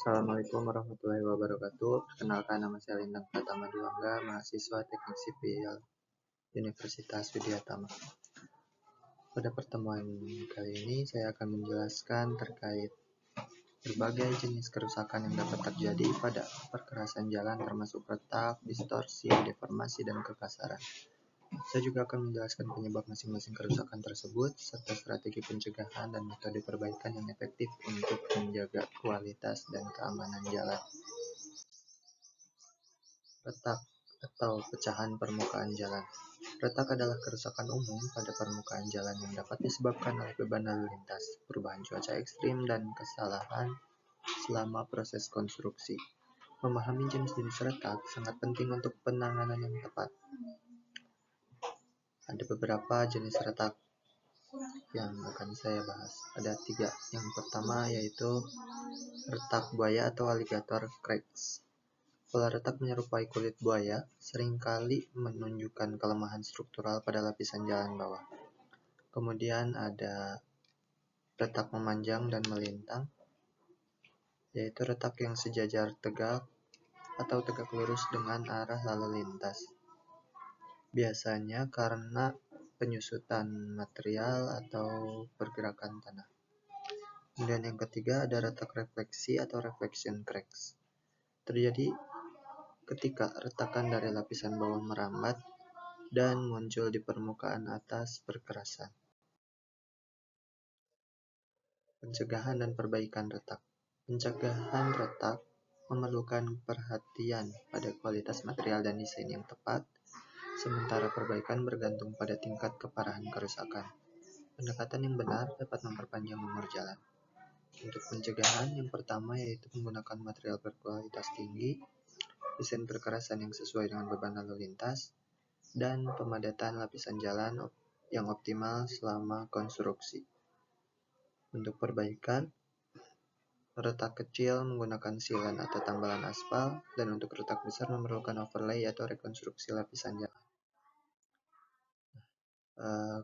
Assalamualaikum warahmatullahi wabarakatuh. Perkenalkan, nama saya Lintang Pratama Diwangga, mahasiswa Teknik Sipil Universitas Widyatama. Pada pertemuan kali ini saya akan menjelaskan terkait berbagai jenis kerusakan yang dapat terjadi pada perkerasan jalan, termasuk retak, distorsi, deformasi, dan kekasaran. Saya juga akan menjelaskan penyebab masing-masing kerusakan tersebut, serta strategi pencegahan dan metode perbaikan yang efektif untuk menjaga kualitas dan keamanan jalan. Retak atau pecahan permukaan jalan. Retak adalah kerusakan umum pada permukaan jalan yang dapat disebabkan oleh beban lalu lintas, perubahan cuaca ekstrim, dan kesalahan selama proses konstruksi. Memahami jenis-jenis retak sangat penting untuk penanganan yang tepat. Ada beberapa jenis retak yang akan saya bahas. Ada 3. Yang pertama yaitu retak buaya atau alligator cracks. Pola retak menyerupai kulit buaya, seringkali menunjukkan kelemahan struktural pada lapisan jalan bawah. Kemudian ada retak memanjang dan melintang, yaitu retak yang sejajar tegak atau tegak lurus dengan arah lalu lintas. Biasanya karena penyusutan material atau pergerakan tanah. Kemudian yang ketiga ada retak refleksi atau reflection cracks. Terjadi ketika retakan dari lapisan bawah merambat dan muncul di permukaan atas perkerasan. Pencegahan dan perbaikan retak. Pencegahan retak memerlukan perhatian pada kualitas material dan desain yang tepat, sementara perbaikan bergantung pada tingkat keparahan kerusakan. Pendekatan yang benar dapat memperpanjang umur jalan. Untuk pencegahan, yang pertama yaitu menggunakan material berkualitas tinggi, desain perkerasan yang sesuai dengan beban lalu lintas, dan pemadatan lapisan jalan yang optimal selama konstruksi. Untuk perbaikan, retak kecil menggunakan sealant atau tambalan aspal, dan untuk retak besar memerlukan overlay atau rekonstruksi lapisan jalan.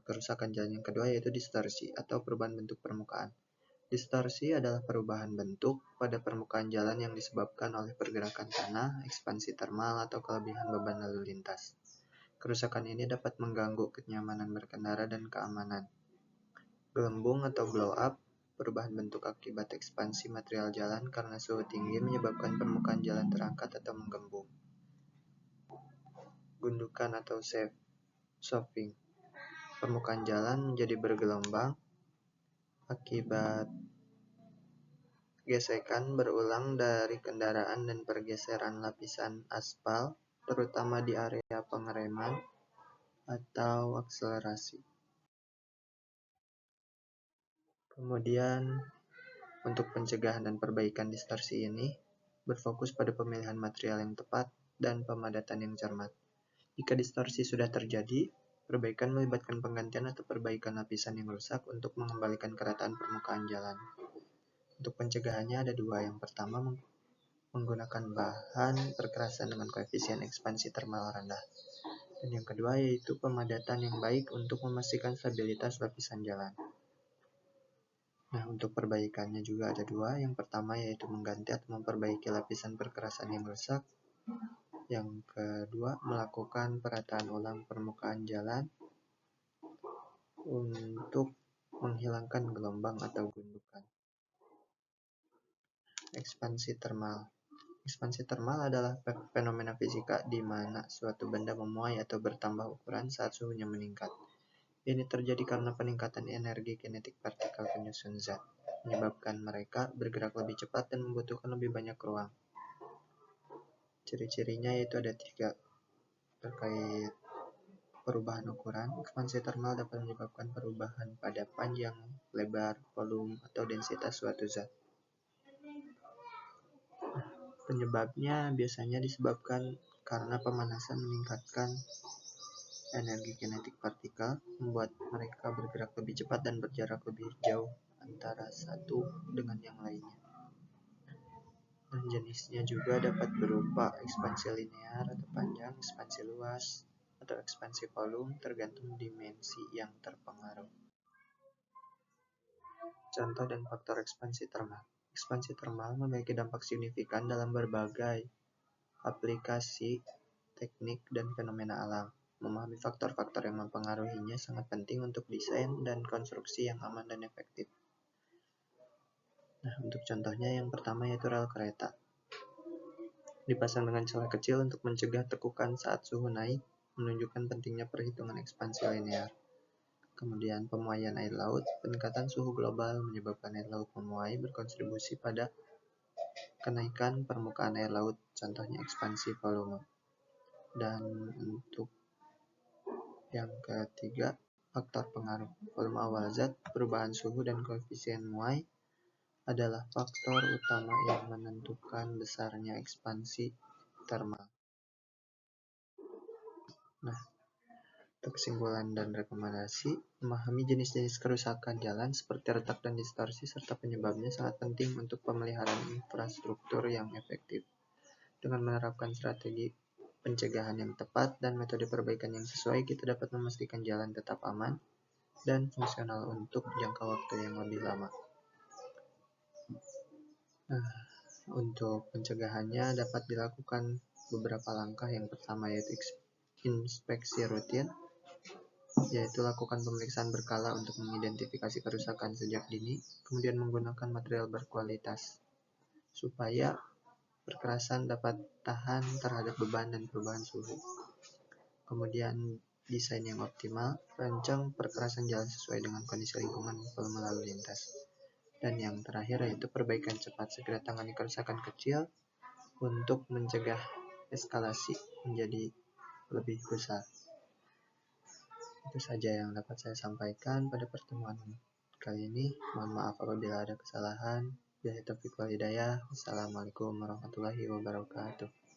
Kerusakan jalan yang kedua yaitu distorsi atau perubahan bentuk permukaan. Distorsi adalah perubahan bentuk pada permukaan jalan yang disebabkan oleh pergerakan tanah, ekspansi termal, atau kelebihan beban lalu lintas. Kerusakan ini dapat mengganggu kenyamanan berkendara dan keamanan. Gelembung atau blow up, perubahan bentuk akibat ekspansi material jalan karena suhu tinggi menyebabkan permukaan jalan terangkat atau menggembung. Gundukan atau shaping, permukaan jalan menjadi bergelombang akibat gesekan berulang dari kendaraan dan pergeseran lapisan aspal, terutama di area pengereman atau akselerasi. Kemudian, untuk pencegahan dan perbaikan distorsi ini, berfokus pada pemilihan material yang tepat dan pemadatan yang cermat. Jika distorsi sudah terjadi, perbaikan melibatkan penggantian atau perbaikan lapisan yang rusak untuk mengembalikan kerataan permukaan jalan. Untuk pencegahannya ada 2. Yang pertama, menggunakan bahan perkerasan dengan koefisien ekspansi termal rendah. Dan yang kedua yaitu pemadatan yang baik untuk memastikan stabilitas lapisan jalan. Nah, untuk perbaikannya juga ada 2. Yang pertama yaitu mengganti atau memperbaiki lapisan perkerasan yang rusak. Yang kedua, melakukan perataan ulang permukaan jalan untuk menghilangkan gelombang atau gundukan. Ekspansi termal. Ekspansi termal adalah fenomena fisika di mana suatu benda memuai atau bertambah ukuran saat suhunya meningkat. Ini terjadi karena peningkatan energi kinetik partikel penyusun zat, menyebabkan mereka bergerak lebih cepat dan membutuhkan lebih banyak ruang. Ciri-cirinya yaitu ada 3. Terkait perubahan ukuran, ekspansi termal dapat menyebabkan perubahan pada panjang, lebar, volume, atau densitas suatu zat. Penyebabnya biasanya disebabkan karena pemanasan meningkatkan energi kinetik partikel, membuat mereka bergerak lebih cepat dan berjarak lebih jauh antara satu dengan yang lainnya. Dan jenisnya juga dapat berupa ekspansi linear atau panjang, ekspansi luas, atau ekspansi volume tergantung dimensi yang terpengaruh. Contoh dan faktor ekspansi termal. ekspansi termal memiliki dampak signifikan dalam berbagai aplikasi, teknik, dan fenomena alam. Memahami faktor-faktor yang mempengaruhinya sangat penting untuk desain dan konstruksi yang aman dan efektif. Nah, untuk contohnya yang pertama yaitu rel kereta. Dipasang dengan celah kecil untuk mencegah tekukan saat suhu naik, menunjukkan pentingnya perhitungan ekspansi linear. Kemudian pemuaian air laut, peningkatan suhu global menyebabkan air laut memuai berkontribusi pada kenaikan permukaan air laut, contohnya ekspansi volume. Dan untuk yang ketiga, faktor pengaruh volume awal zat, perubahan suhu, dan koefisien muai adalah faktor utama yang menentukan besarnya ekspansi termal. Nah, untuk kesimpulan dan rekomendasi, memahami jenis-jenis kerusakan jalan seperti retak dan distorsi serta penyebabnya sangat penting untuk pemeliharaan infrastruktur yang efektif. Dengan menerapkan strategi pencegahan yang tepat dan metode perbaikan yang sesuai, kita dapat memastikan jalan tetap aman dan fungsional untuk jangka waktu yang lebih lama. Nah, untuk pencegahannya dapat dilakukan beberapa langkah. Yang pertama yaitu inspeksi rutin, yaitu lakukan pemeriksaan berkala untuk mengidentifikasi kerusakan sejak dini, kemudian menggunakan material berkualitas supaya perkerasan dapat tahan terhadap beban dan perubahan suhu. Kemudian desain yang optimal, rancang perkerasan jalan sesuai dengan kondisi lingkungan volume lalu lintas. Dan yang terakhir yaitu perbaikan cepat, segera tangani kerusakan kecil untuk mencegah eskalasi menjadi lebih besar. Itu saja yang dapat saya sampaikan pada pertemuan kali ini. Mohon maaf apabila ada kesalahan. Billahi taufiq wal hidayah. Wassalamualaikum warahmatullahi wabarakatuh.